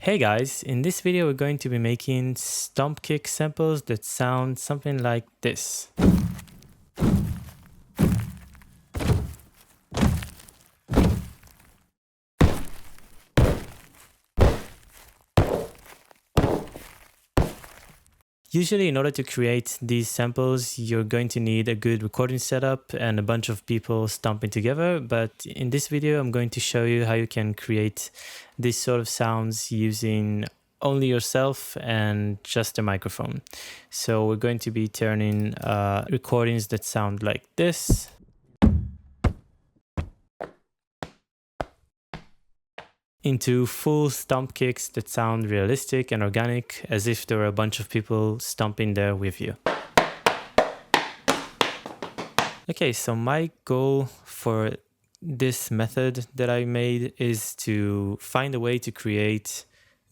Hey guys, in this video we're going to be making stomp kick samples that sound something like this. Usually, in order to create these samples, you're going to need a good recording setup and a bunch of people stomping together. But in this video, I'm going to show you how you can create these sort of sounds using only yourself and just a microphone. So we're going to be turning recordings that sound like this into full stomp kicks that sound realistic and organic, as if there were a bunch of people stomping there with you. Okay, so my goal for this method that I made is to find a way to create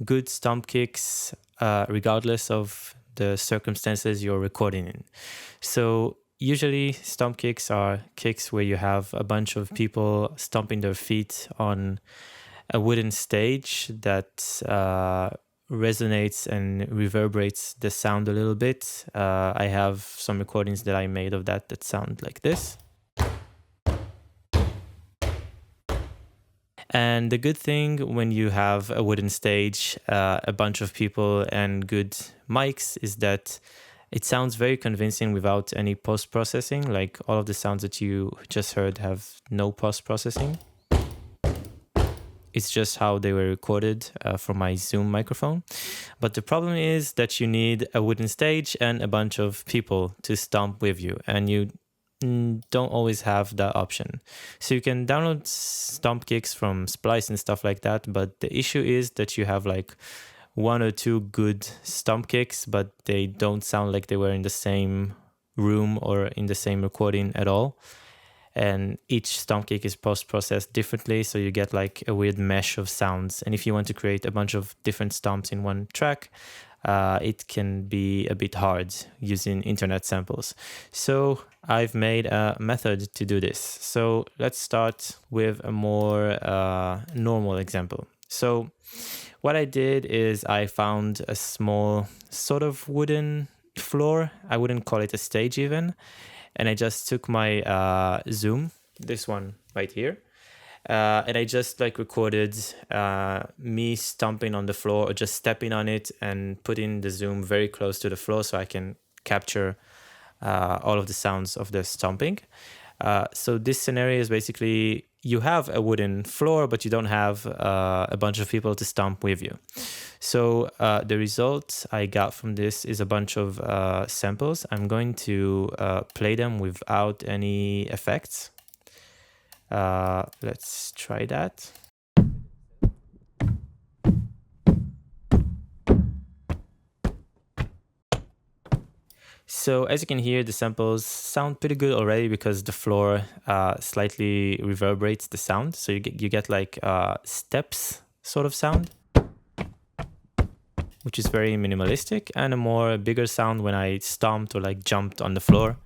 good stomp kicks regardless of the circumstances you're recording in. So usually stomp kicks are kicks where you have a bunch of people stomping their feet on a wooden stage that resonates and reverberates the sound a little bit. I have some recordings that I made of that sound like this. And the good thing when you have a wooden stage, a bunch of people and good mics is that it sounds very convincing without any post-processing. Like all of the sounds that you just heard have no post-processing. It's just how they were recorded from my Zoom microphone. But the problem is that you need a wooden stage and a bunch of people to stomp with you. And you don't always have that option. So you can download stomp kicks from Splice and stuff like that. But the issue is that you have like one or two good stomp kicks, but they don't sound like they were in the same room or in the same recording at all. And each stomp kick is post-processed differently, so you get like a weird mesh of sounds. And if you want to create a bunch of different stomps in one track, it can be a bit hard using internet samples. So I've made a method to do this. So let's start with a more normal example. So what I did is I found a small sort of wooden floor. I wouldn't call it a stage even. And I just took my Zoom, this one right here, and I just like recorded me stomping on the floor or just stepping on it and putting the Zoom very close to the floor so I can capture all of the sounds of the stomping. So this scenario is basically you have a wooden floor, but you don't have a bunch of people to stomp with you. So the result I got from this is a bunch of samples. I'm going to play them without any effects. Let's try that. So as you can hear, the samples sound pretty good already because the floor slightly reverberates the sound. So you get like steps sort of sound, which is very minimalistic, and a more bigger sound when I stomped or like jumped on the floor.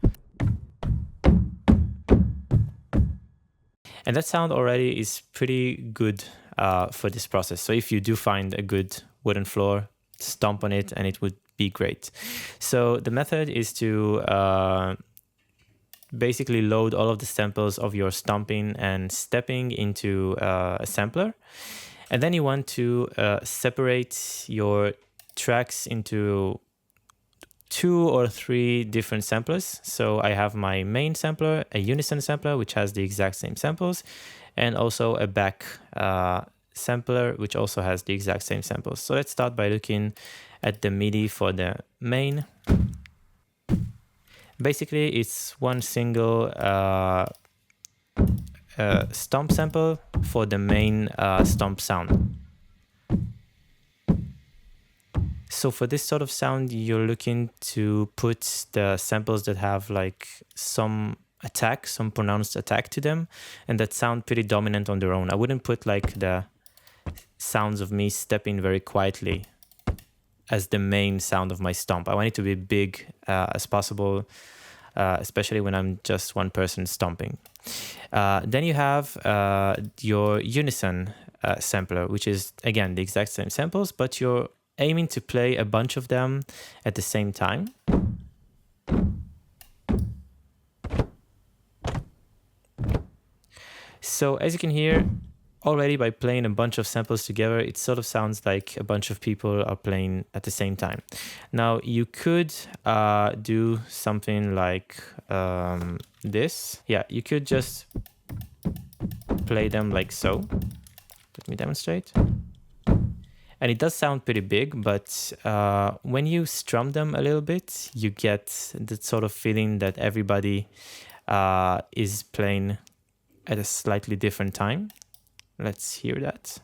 And that sound already is pretty good for this process. So if you do find a good wooden floor, stomp on it and it would be great. So the method is to basically load all of the samples of your stomping and stepping into a sampler. And then you want to separate your tracks into 2 or 3 different samplers. So I have my main sampler, a unison sampler, which has the exact same samples, and also a back sampler, which also has the exact same samples. So let's start by looking at the MIDI for the main. Basically, it's one single stomp sample for the main stomp sound. So for this sort of sound, you're looking to put the samples that have like some attack, some pronounced attack to them, and that sound pretty dominant on their own. I wouldn't put like the sounds of me stepping very quietly as the main sound of my stomp. I want it to be big as possible, especially when I'm just one person stomping. Then you have your unison sampler, which is again the exact same samples, but you're aiming to play a bunch of them at the same time. So as you can hear, already by playing a bunch of samples together, it sort of sounds like a bunch of people are playing at the same time. Now you could do something like this. Yeah, you could just play them like so. Let me demonstrate. And it does sound pretty big, but when you strum them a little bit, you get the sort of feeling that everybody is playing at a slightly different time. Let's hear that.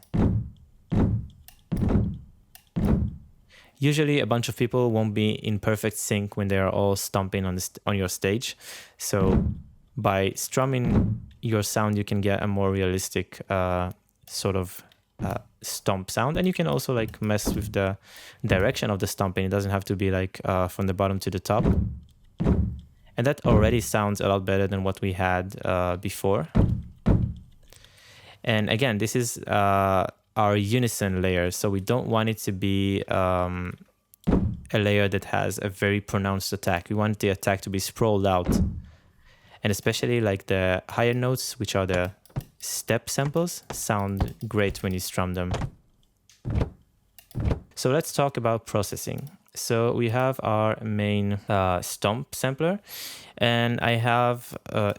Usually a bunch of people won't be in perfect sync when they're all stomping on your stage. So by strumming your sound, you can get a more realistic sort of stomp sound. And you can also like mess with the direction of the stomping. It doesn't have to be like from the bottom to the top. And that already sounds a lot better than what we had before. And again, this is our unison layer. So we don't want it to be a layer that has a very pronounced attack. We want the attack to be sprawled out. And especially like the higher notes, which are the step samples, sound great when you strum them. So let's talk about processing. So we have our main stomp sampler, and I have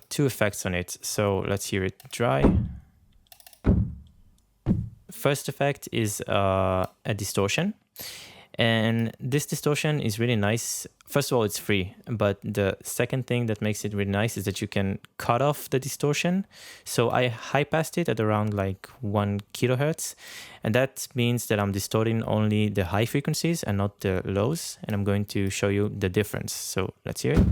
2 effects on it. So let's hear it dry. First effect is a distortion, and this distortion is really nice. First of all, it's free, but the second thing that makes it really nice is that you can cut off the distortion. So I high passed it at around like 1 kilohertz, and that means that I'm distorting only the high frequencies and not the lows, and I'm going to show you the difference. So let's hear it.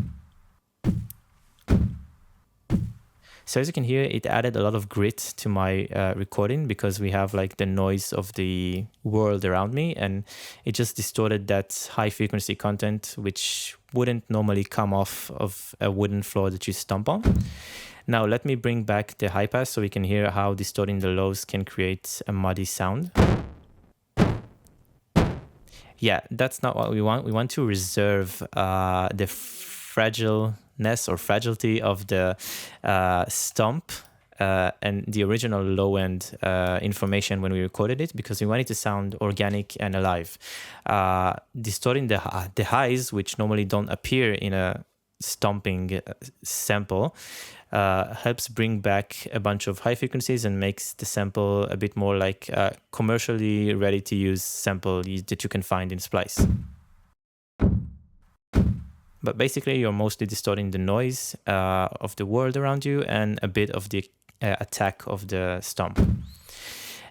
So as you can hear, it added a lot of grit to my recording because we have like the noise of the world around me, and it just distorted that high frequency content, which wouldn't normally come off of a wooden floor that you stomp on. Now let me bring back the high pass so we can hear how distorting the lows can create a muddy sound. Yeah, that's not what we want. We want to reserve the fragileness or fragility of the stomp and the original low-end information when we recorded it, because we want it to sound organic and alive. Distorting the highs, which normally don't appear in a stomping sample, helps bring back a bunch of high frequencies and makes the sample a bit more like a commercially ready-to-use sample that you can find in Splice. But basically, you're mostly distorting the noise of the world around you and a bit of the attack of the stomp.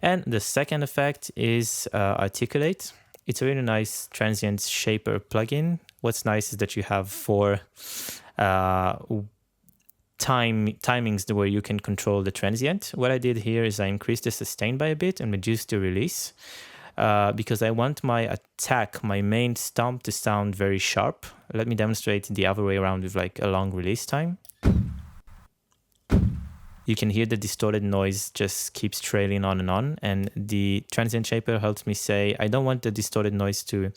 And the second effect is Articulate. It's a really nice transient shaper plugin. What's nice is that you have 4 timings where you can control the transient. What I did here is I increased the sustain by a bit and reduced the release. Because I want my attack, my main stomp, to sound very sharp. Let me demonstrate the other way around with like a long release time. You can hear the distorted noise just keeps trailing on, and the transient shaper helps me say, I don't want the distorted noise to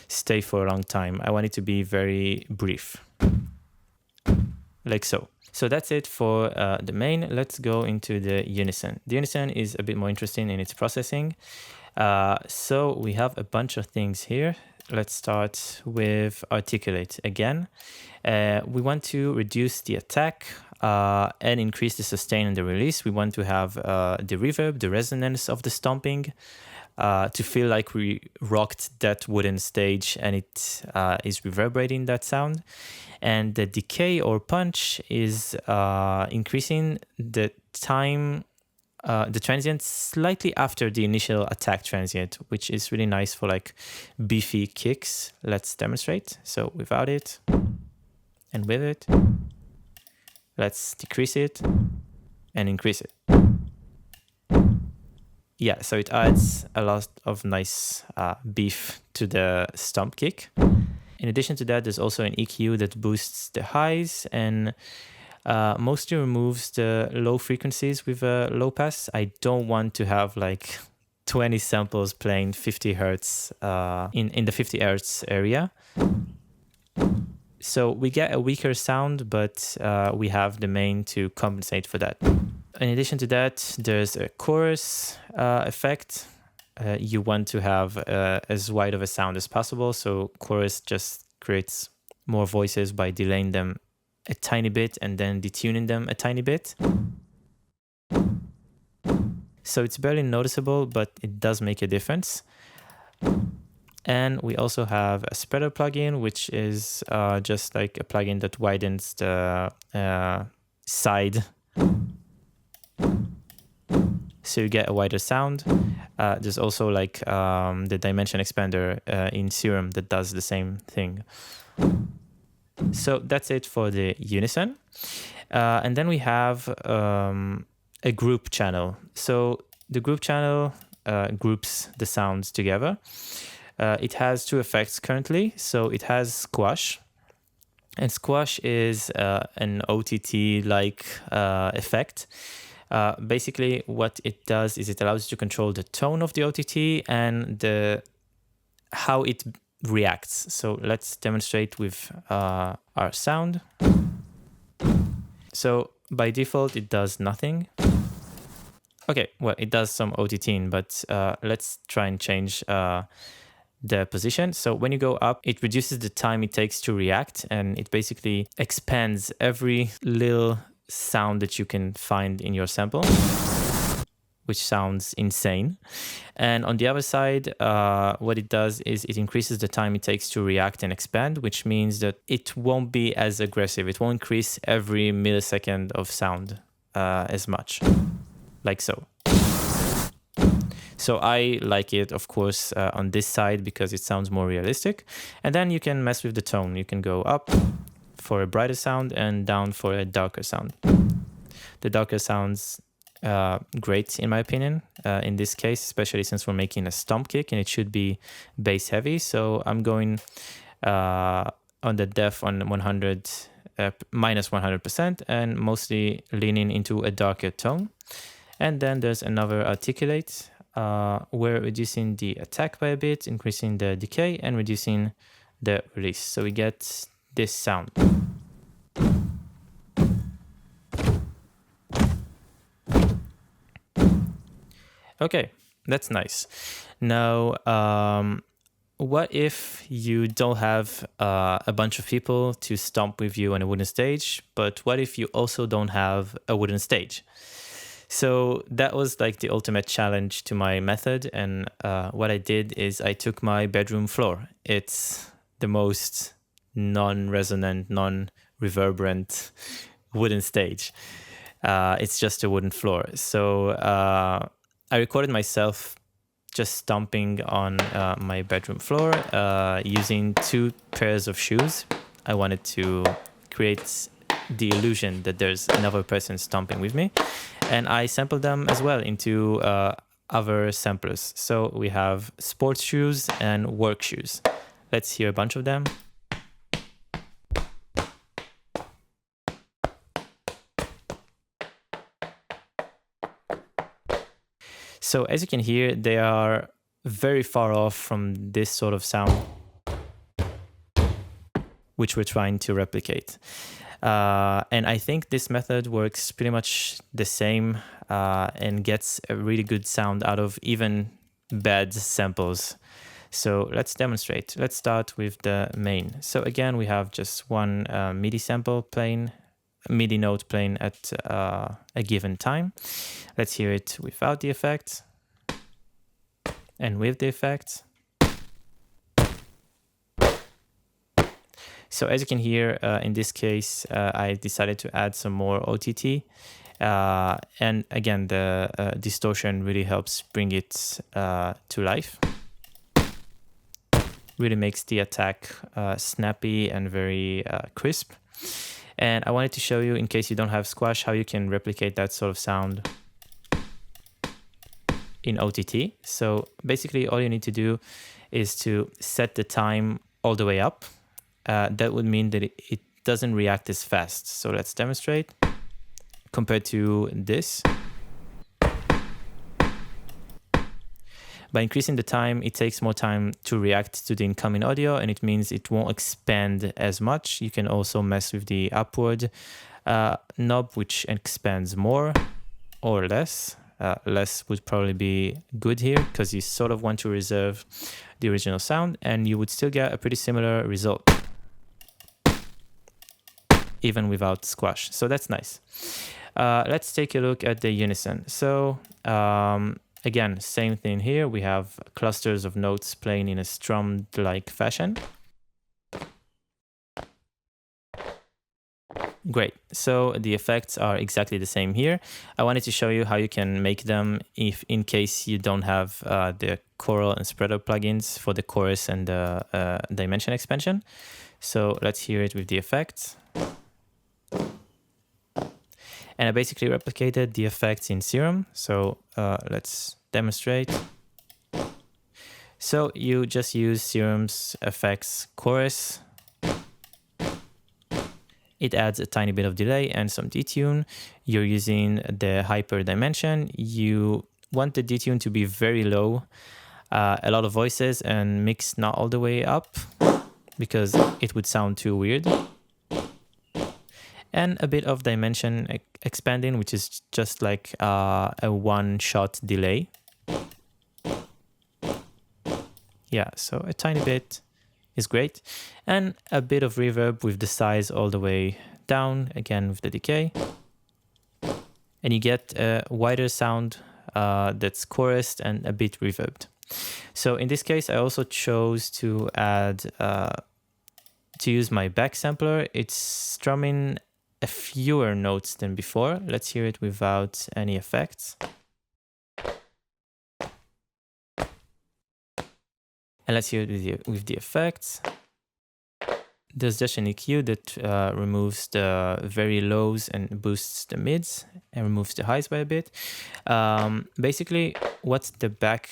stay for a long time. I want it to be very brief, like so. So that's it for the main. Let's go into the unison. The unison is a bit more interesting in its processing. So we have a bunch of things here. Let's start with Articulate again. We want to reduce the attack and increase the sustain and the release. We want to have the reverb, the resonance of the stomping to feel like we rocked that wooden stage and it is reverberating that sound. And the decay or punch is increasing the time, the transient slightly after the initial attack transient, which is really nice for like beefy kicks. Let's demonstrate. So without it and with it, let's decrease it and increase it. Yeah, so it adds a lot of nice beef to the stomp kick. In addition to that, there's also an EQ that boosts the highs, and mostly removes the low frequencies with a low pass. I don't want to have like 20 samples playing 50 hertz in the 50 hertz area. So we get a weaker sound, but we have the main to compensate for that. In addition to that, there's a chorus effect. You want to have as wide of a sound as possible. So chorus just creates more voices by delaying them a tiny bit and then detuning them a tiny bit. So it's barely noticeable, but it does make a difference. And we also have a spreader plugin, which is just like a plugin that widens the side. So you get a wider sound. There's also like the dimension expander in Serum that does the same thing. So that's it for the unison. And then we have a group channel. So the group channel groups the sounds together. It has two effects currently. So it has squash. And squash is an OTT-like effect. Basically, what it does is it allows you to control the tone of the OTT and how it reacts. So let's demonstrate with our sound. So by default, it does nothing. Okay, well, it does some OTTing, but let's try and change the position. So when you go up, it reduces the time it takes to react, and it basically expands every little sound that you can find in your sample, which sounds insane. And on the other side, what it does is it increases the time it takes to react and expand, which means that it won't be as aggressive. It won't increase every millisecond of sound as much, like so. So I like it, of course, on this side because it sounds more realistic. And then you can mess with the tone. You can go up for a brighter sound and down for a darker sound. The darker sounds great in my opinion in this case, especially since we're making a stomp kick and it should be bass heavy. So I'm going on the def on 100 minus 100% and mostly leaning into a darker tone. And then there's another articulate. We're reducing the attack by a bit, increasing the decay and reducing the release. So we get this sound. Okay, that's nice. Now, what if you don't have a bunch of people to stomp with you on a wooden stage, but what if you also don't have a wooden stage? So that was like the ultimate challenge to my method. And what I did is I took my bedroom floor. It's the most non-resonant, non-reverberant wooden stage. It's just a wooden floor. So I recorded myself just stomping on my bedroom floor using 2 pairs of shoes. I wanted to create the illusion that there's another person stomping with me. And I sampled them as well into other samplers. So we have sports shoes and work shoes. Let's hear a bunch of them. So as you can hear, they are very far off from this sort of sound, which we're trying to replicate. And I think this method works pretty much the same and gets a really good sound out of even bad samples. So let's demonstrate. Let's start with the main. So again, we have just one MIDI sample playing, MIDI note playing at a given time. Let's hear it without the effect and with the effect. So as you can hear, in this case, I decided to add some more OTT. And again, the distortion really helps bring it to life. Really makes the attack snappy and very crisp. And I wanted to show you, in case you don't have squash, how you can replicate that sort of sound in OTT. So basically all you need to do is to set the time all the way up. That would mean that it doesn't react as fast. So let's demonstrate. Compared to this, by increasing the time, it takes more time to react to the incoming audio, and it means it won't expand as much. You can also mess with the upward knob, which expands more or less. Less would probably be good here because you sort of want to reserve the original sound, and you would still get a pretty similar result even without squash. So that's nice. Let's take a look at the unison. So again, same thing here. We have clusters of notes playing in a strummed-like fashion. Great. So the effects are exactly the same here. I wanted to show you how you can make them if, in case you don't have the choral and spreader plugins for the chorus and the dimension expansion. So let's hear it with the effects. And I basically replicated the effects in Serum. So let's demonstrate. So you just use Serum's effects chorus. It adds a tiny bit of delay and some detune. You're using the hyper dimension. You want the detune to be very low, a lot of voices, and mix not all the way up because it would sound too weird. And a bit of dimension expanding, which is just like a one-shot delay. Yeah, so a tiny bit is great. And a bit of reverb with the size all the way down, again with the decay. And you get a wider sound that's chorused and a bit reverbed. So in this case, I also chose to add, to use my back sampler. It's strumming a fewer notes than before. Let's hear it without any effects. And let's hear it with the effects. There's just an EQ that removes the very lows and boosts the mids and removes the highs by a bit. Basically, what the back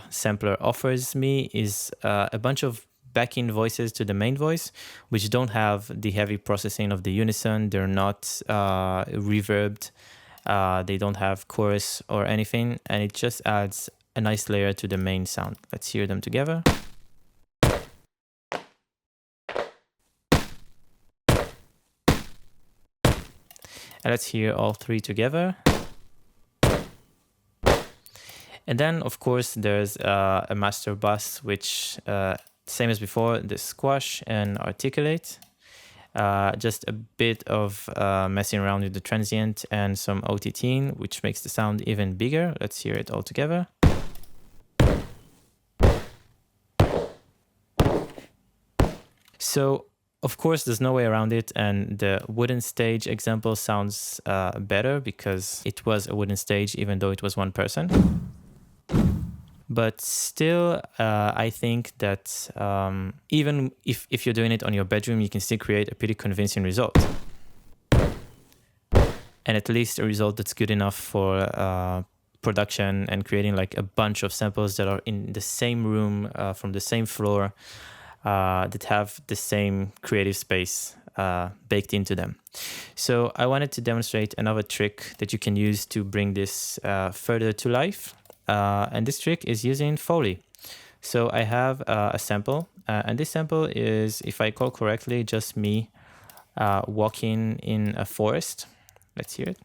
sampler offers me is a bunch of backing voices to the main voice, which don't have the heavy processing of the unison. They're not reverbed. They don't have chorus or anything, and it just adds a nice layer to the main sound. Let's hear them together. And let's hear all three together. And then, of course, there's a master bus, which, same as before, the squash and articulate. Just a bit of messing around with the transient and some OTTing, which makes the sound even bigger. Let's hear it all together. So, of course, there's no way around it, and the wooden stage example sounds better because it was a wooden stage, even though it was one person. But still, I think that even if you're doing it on your bedroom, you can still create a pretty convincing result. And at least a result that's good enough for production and creating like a bunch of samples that are in the same room, from the same floor, that have the same creative space baked into them. So I wanted to demonstrate another trick that you can use to bring this further to life. And this trick is using Foley. So I have a sample, and this sample is, if I recall correctly, just me walking in a forest. Let's hear it.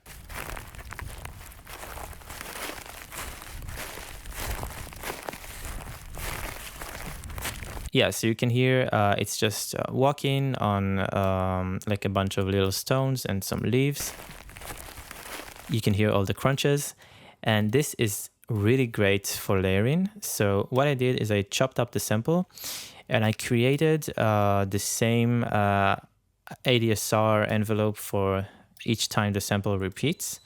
Yeah, so you can hear it's just walking on like a bunch of little stones and some leaves. You can hear all the crunches, and this is really great for layering. So what I did is I chopped up the sample and I created the same ADSR envelope for each time the sample repeats.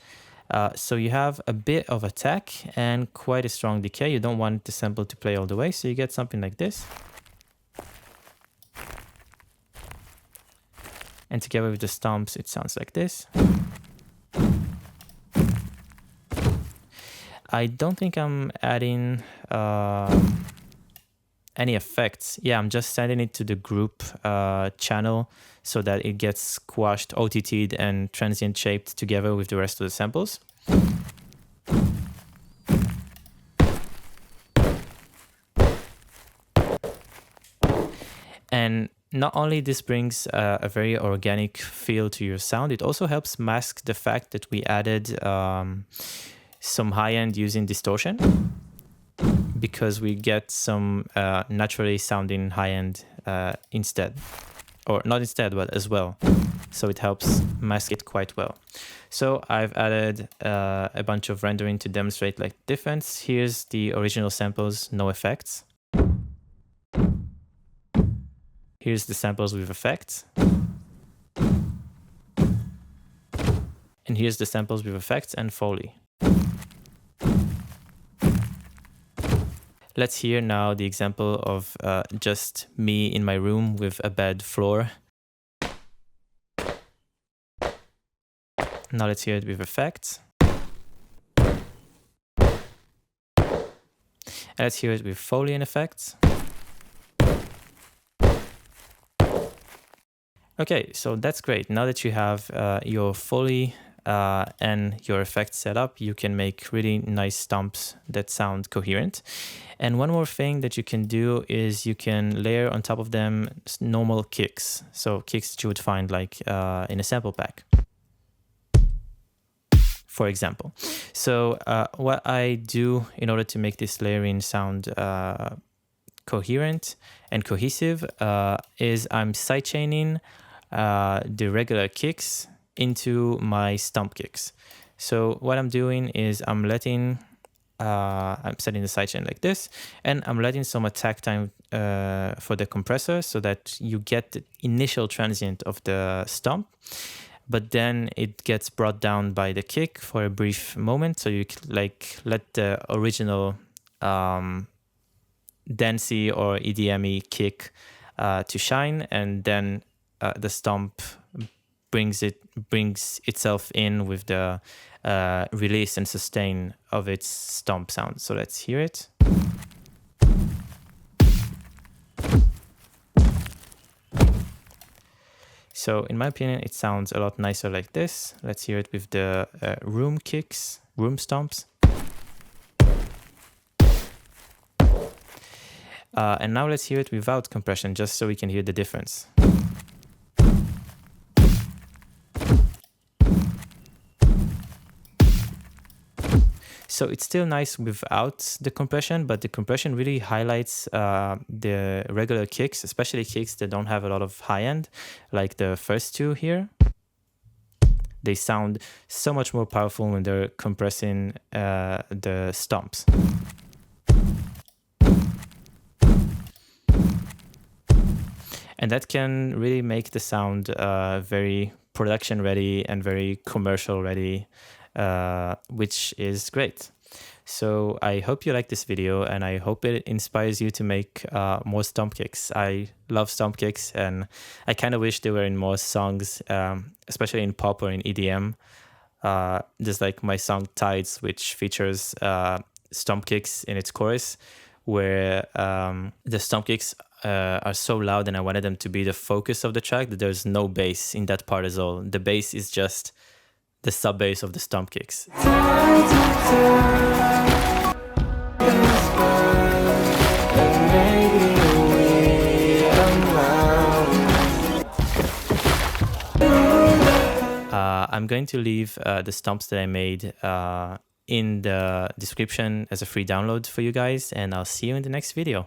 So you have a bit of attack and quite a strong decay. You don't want the sample to play all the way, so you get something like this. And together with the stomps, it sounds like this. I don't think I'm adding any effects, yeah, I'm just sending it to the group channel so that it gets squashed, OTT'd, and transient shaped together with the rest of the samples. And not only this brings a very organic feel to your sound, it also helps mask the fact that we added some high-end using distortion, because we get some naturally sounding high-end instead, or not instead, but as well. So it helps mask it quite well. So I've added a bunch of rendering to demonstrate like difference. Here's the original samples, no effects. Here's the samples with effects. And here's the samples with effects and Foley. Let's hear now the example of just me in my room with a bed floor. Now let's hear it with effects. And let's hear it with Foley and effects. Okay, so that's great. Now that you have your Foley and your effects set up, you can make really nice stomps that sound coherent. And one more thing that you can do is you can layer on top of them normal kicks. So kicks that you would find like in a sample pack, for example. So what I do in order to make this layering sound coherent and cohesive is I'm sidechaining the regular kicks into my stomp kicks. So what I'm doing is I'm setting the sidechain like this, and I'm letting some attack time for the compressor so that you get the initial transient of the stomp, but then it gets brought down by the kick for a brief moment. So you like let the original dancey or EDM-y kick to shine, and then the stomp brings itself in with the release and sustain of its stomp sound. So let's hear it. So in my opinion, it sounds a lot nicer like this. Let's hear it with the room kicks, room stomps. And now let's hear it without compression, just so we can hear the difference. So it's still nice without the compression, but the compression really highlights the regular kicks, especially kicks that don't have a lot of high end, like the first two here. They sound so much more powerful when they're compressing the stomps. And that can really make the sound very production ready and very commercial ready, which is great. So I hope you like this video, and I hope it inspires you to make more stomp kicks. I love stomp kicks, and I kind of wish they were in more songs, especially in pop or in EDM. Just like my song Tides, which features stomp kicks in its chorus, where the stomp kicks are so loud, and I wanted them to be the focus of the track, that there's no bass in that part at all. The bass is just the sub bass of the stomp kicks. I'm going to leave the stomps that I made in the description as a free download for you guys, and I'll see you in the next video.